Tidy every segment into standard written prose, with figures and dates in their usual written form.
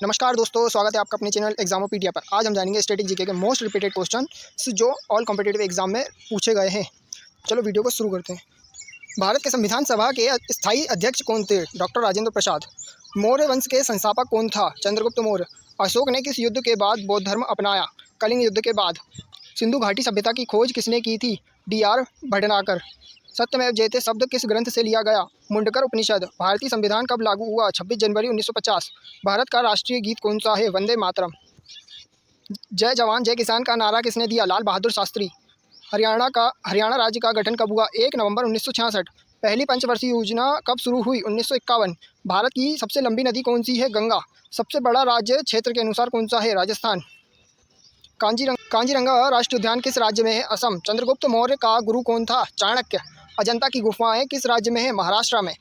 नमस्कार दोस्तों, स्वागत है आपका अपने चैनल एग्जामोपीडिया पर। आज हम जानेंगे स्टैटिक जीके के मोस्ट रिपीटेड क्वेश्चन जो ऑल कॉम्पिटिटिव एग्जाम में पूछे गए हैं। चलो वीडियो को शुरू करते हैं। भारत के संविधान सभा के स्थायी अध्यक्ष कौन थे? डॉक्टर राजेंद्र प्रसाद। मौर्य वंश के संस्थापक कौन था? चंद्रगुप्त मौर्य। अशोक ने किस युद्ध के बाद बौद्ध धर्म अपनाया? कलिंग युद्ध के बाद। सिंधु घाटी सभ्यता की खोज किसने की थी? डी.आर. भटनागर। सत्यमेव जयते शब्द किस ग्रंथ से लिया गया? मुंडकर उपनिषद। भारतीय संविधान कब लागू हुआ? 26 जनवरी 1950। भारत का राष्ट्रीय गीत कौन सा है? वंदे मातरम। जय जवान जय किसान का नारा किसने दिया? लाल बहादुर शास्त्री। हरियाणा राज्य का गठन कब हुआ? 1 नवंबर 1966। पहली पंचवर्षीय योजना कब शुरू हुई? 1951। भारत की सबसे लंबी नदी कौन सी है? गंगा। सबसे बड़ा राज्य क्षेत्र के अनुसार कौन सा है? राजस्थान। कांजीरंगा राष्ट्रीय उद्यान किस राज्य में है? असम। चंद्रगुप्त मौर्य का गुरु कौन था? चाणक्य। अजंता की गुफाएं किस राज्य में है? महाराष्ट्र में।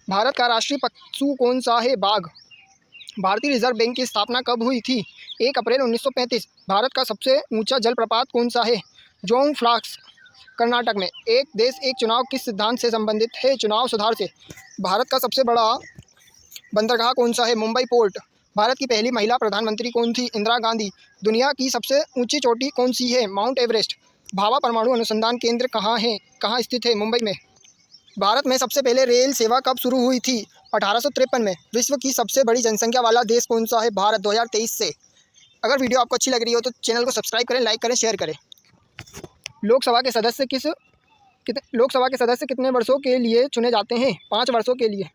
भारत का राष्ट्रीय पशु कौन सा है? बाघ। भारतीय रिजर्व बैंक की स्थापना कब हुई थी? 1 अप्रैल 1935। भारत का सबसे ऊंचा जलप्रपात कौन सा है? जोंग फ्लॉक्स, कर्नाटक में। एक देश एक चुनाव किस सिद्धांत से संबंधित है? चुनाव सुधार से। भारत का सबसे बड़ा बंदरगाह कौन सा है? मुंबई पोर्ट। भारत की पहली महिला प्रधानमंत्री कौन थी? इंदिरा गांधी। दुनिया की सबसे ऊंची चोटी कौन सी है? Mount Everest. भाभा परमाणु अनुसंधान केंद्र कहाँ स्थित है? मुंबई में। भारत में सबसे पहले रेल सेवा कब शुरू हुई थी? 1853 में। विश्व की सबसे बड़ी जनसंख्या वाला देश कौन सा है? भारत, 2023 से। अगर वीडियो आपको अच्छी लग रही हो तो चैनल को सब्सक्राइब करें, लाइक करें, शेयर करें। लोकसभा के सदस्य कितने वर्षों के लिए चुने जाते हैं? 5 वर्षों के लिए।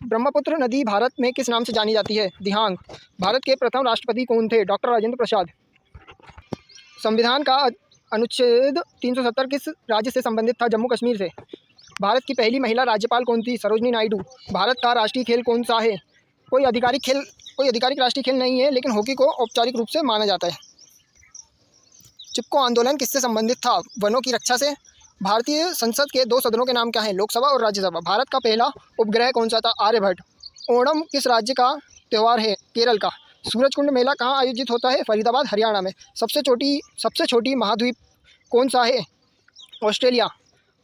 ब्रह्मपुत्र नदी भारत में किस नाम से जानी जाती है? दिहांग। भारत के प्रथम राष्ट्रपति कौन थे? डॉक्टर राजेंद्र प्रसाद। संविधान का अनुच्छेद 370 किस राज्य से संबंधित था? जम्मू कश्मीर से। भारत की पहली महिला राज्यपाल कौन थी? सरोजनी नायडू। भारत का राष्ट्रीय खेल कौन सा है? कोई आधिकारिक राष्ट्रीय खेल नहीं है, लेकिन हॉकी को औपचारिक रूप से माना जाता है। चिपको आंदोलन किससे संबंधित था? वनों की रक्षा से। भारतीय संसद के 2 सदनों के नाम क्या हैं? लोकसभा और राज्यसभा। भारत का पहला उपग्रह कौन सा था? आर्यभट्ट। ओणम किस राज्य का त्यौहार है? केरल का। सूरजकुंड मेला कहाँ आयोजित होता है? फरीदाबाद, हरियाणा में। सबसे छोटी महाद्वीप कौन सा है? ऑस्ट्रेलिया।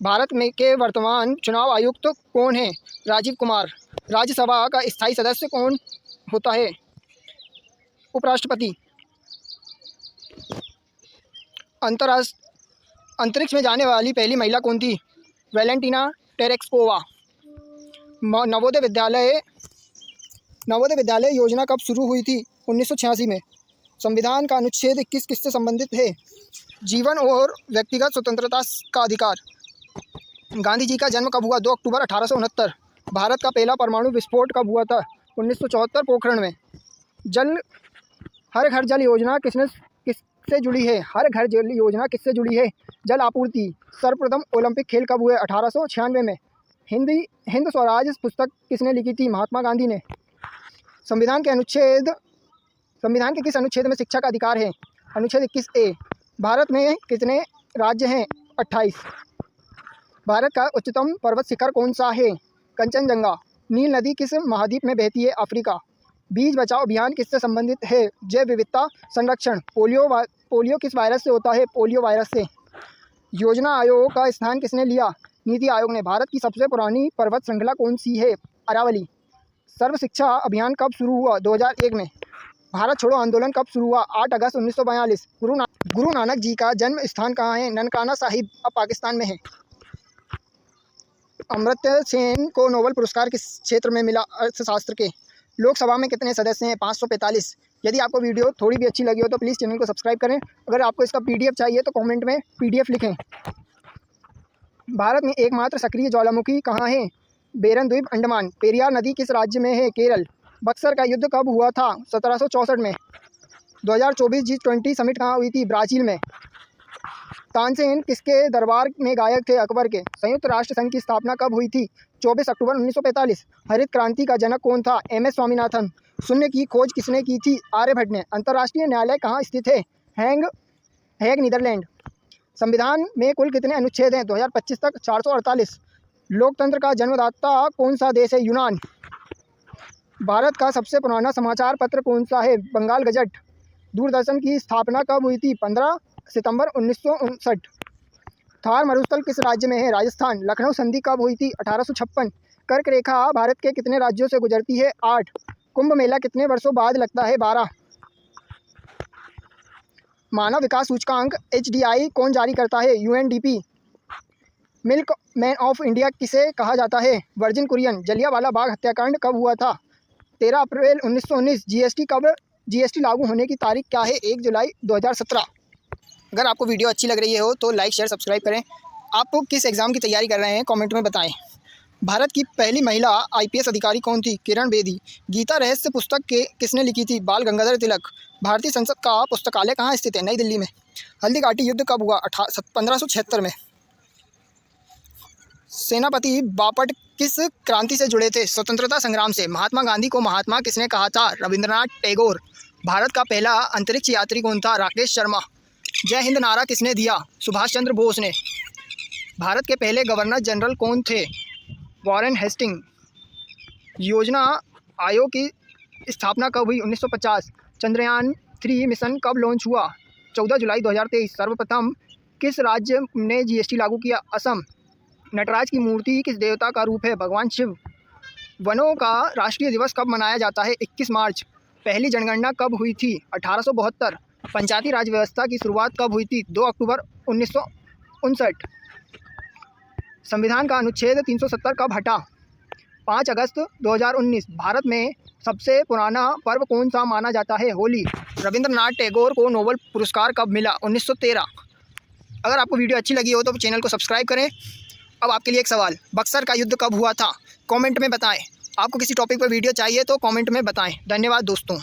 भारत में के वर्तमान चुनाव आयुक्त कौन हैं? राजीव कुमार। राज्यसभा का स्थायी सदस्य कौन होता है? उपराष्ट्रपति। अंतरिक्ष में जाने वाली पहली महिला कौन थी? Valentina Tereshkova. नवोदय विद्यालय योजना कब शुरू हुई थी? 1986 में। संविधान का अनुच्छेद 21 किससे संबंधित है? जीवन और व्यक्तिगत स्वतंत्रता का अधिकार। गांधी जी का जन्म कब हुआ? 2 अक्टूबर 1869। भारत का पहला परमाणु विस्फोट कब हुआ था? 1974, पोखरण में। हर घर जल योजना किससे जुड़ी है? हर घर जल योजना किससे जुड़ी है? जल आपूर्ति। सर्वप्रथम ओलंपिक खेल कब हुए? 1896 में। हिंद स्वराज पुस्तक किसने लिखी थी? महात्मा गांधी ने। संविधान के किस अनुच्छेद में शिक्षा का अधिकार है? अनुच्छेद 21A। भारत में कितने राज्य हैं? 28। भारत का उच्चतम पर्वत शिखर कौन सा है? कंचनजंगा। नील नदी किस महाद्वीप में बहती है? अफ्रीका। बीज बचाओ अभियान किससे संबंधित है? जैव विविधता संरक्षण। पोलियो किस वायरस से होता है? पोलियो वायरस से। योजना आयोग का स्थान किसने लिया? नीति आयोग ने। भारत की सबसे पुरानी पर्वत श्रृंखला कौन सी है? अरावली। सर्व शिक्षा अभियान कब शुरू हुआ? 2001 में। भारत छोड़ो आंदोलन कब शुरू हुआ? 8 अगस्त 1942। गुरु नानक जी का जन्म स्थान कहाँ है? ननकाना साहिब, अब पाकिस्तान में है। अमर्त्य सेन को नोबेल पुरस्कार किस क्षेत्र में मिला? अर्थशास्त्र के। लोकसभा में कितने सदस्य हैं? 545। यदि आपको वीडियो थोड़ी भी अच्छी लगी हो तो प्लीज़ चैनल को सब्सक्राइब करें। अगर आपको इसका PDF चाहिए तो कमेंट में PDF लिखें। भारत में एकमात्र सक्रिय ज्वालामुखी कहाँ है? बेरन द्वीप, अंडमान। पेरियार नदी किस राज्य में है? केरल। बक्सर का युद्ध कब हुआ था? 1764 में। 2024 G20 समिट कहाँ हुई थी? ब्राज़ील में। तानसेन किसके दरबार में गायक थे? अकबर के। संयुक्त राष्ट्र संघ की स्थापना कब हुई थी? 24 अक्टूबर 1945। हरित क्रांति का जनक कौन था? MS स्वामीनाथन। शून्य की खोज किसने की थी? आर्यभट्ट ने। अंतर्राष्ट्रीय न्यायालय कहाँ स्थित है? Hague, Netherlands. संविधान में कुल कितने अनुच्छेद हैं? 2025 तक 448। लोकतंत्र का जन्मदाता कौन सा देश है? यूनान। भारत का सबसे पुराना समाचार पत्र कौन सा है? बंगाल गजट। दूरदर्शन की स्थापना कब हुई थी? 15 सितंबर 1959। थार मरुस्थल किस राज्य में है? राजस्थान। लखनऊ संधि कब हुई थी? 1856। कर्क रेखा भारत के कितने राज्यों से गुजरती है? 8। कुंभ मेला कितने वर्षों बाद लगता है? 12। मानव विकास सूचकांक HDI कौन जारी करता है? UNDP। Milk man of India किसे कहा जाता है? वर्जिन कुरियन। जलियांवाला बाग हत्याकांड कब हुआ था? 13 अप्रैल 1919। जीएसटी लागू होने की तारीख क्या है? 1 जुलाई 2017। अगर आपको वीडियो अच्छी लग रही हो तो लाइक शेयर सब्सक्राइब करें। आप किस एग्ज़ाम की तैयारी कर रहे हैं कमेंट में बताएं। भारत की पहली महिला IPS अधिकारी कौन थी? किरण बेदी। गीता रहस्य पुस्तक किसने लिखी थी? बाल गंगाधर तिलक। भारतीय संसद का पुस्तकालय कहाँ स्थित है? नई दिल्ली में। हल्दी घाटी युद्ध कब हुआ? 1576 में। सेनापति बापट किस क्रांति से जुड़े थे? स्वतंत्रता संग्राम से। महात्मा गांधी को महात्मा किसने कहा था? रविंद्रनाथ टैगोर। भारत का पहला अंतरिक्ष यात्री कौन था? राकेश शर्मा। जय हिंद नारा किसने दिया? सुभाष चंद्र बोस ने। भारत के पहले गवर्नर जनरल कौन थे? Warren Hastings. योजना आयोग की स्थापना कब हुई? 1950। चंद्रयान 3 मिशन कब लॉन्च हुआ? 14 जुलाई 2023। सर्वप्रथम किस राज्य ने GST लागू किया? असम। नटराज की मूर्ति किस देवता का रूप है? भगवान शिव। वनों का राष्ट्रीय दिवस कब मनाया जाता है? 21 मार्च। पहली जनगणना कब हुई थी? 1872। पंचायती राज व्यवस्था की शुरुआत कब हुई थी? 2 अक्टूबर 1959। संविधान का अनुच्छेद 370 कब हटा? 5 अगस्त 2019। भारत में सबसे पुराना पर्व कौन सा माना जाता है? होली। रविंद्रनाथ टैगोर को नोबेल पुरस्कार कब मिला? 1913। अगर आपको वीडियो अच्छी लगी हो तो चैनल को सब्सक्राइब करें। अब आपके लिए एक सवाल, बक्सर का युद्ध कब हुआ था? कमेंट में बताएं। आपको किसी टॉपिक पर वीडियो चाहिए तो कमेंट में बताएं। धन्यवाद दोस्तों।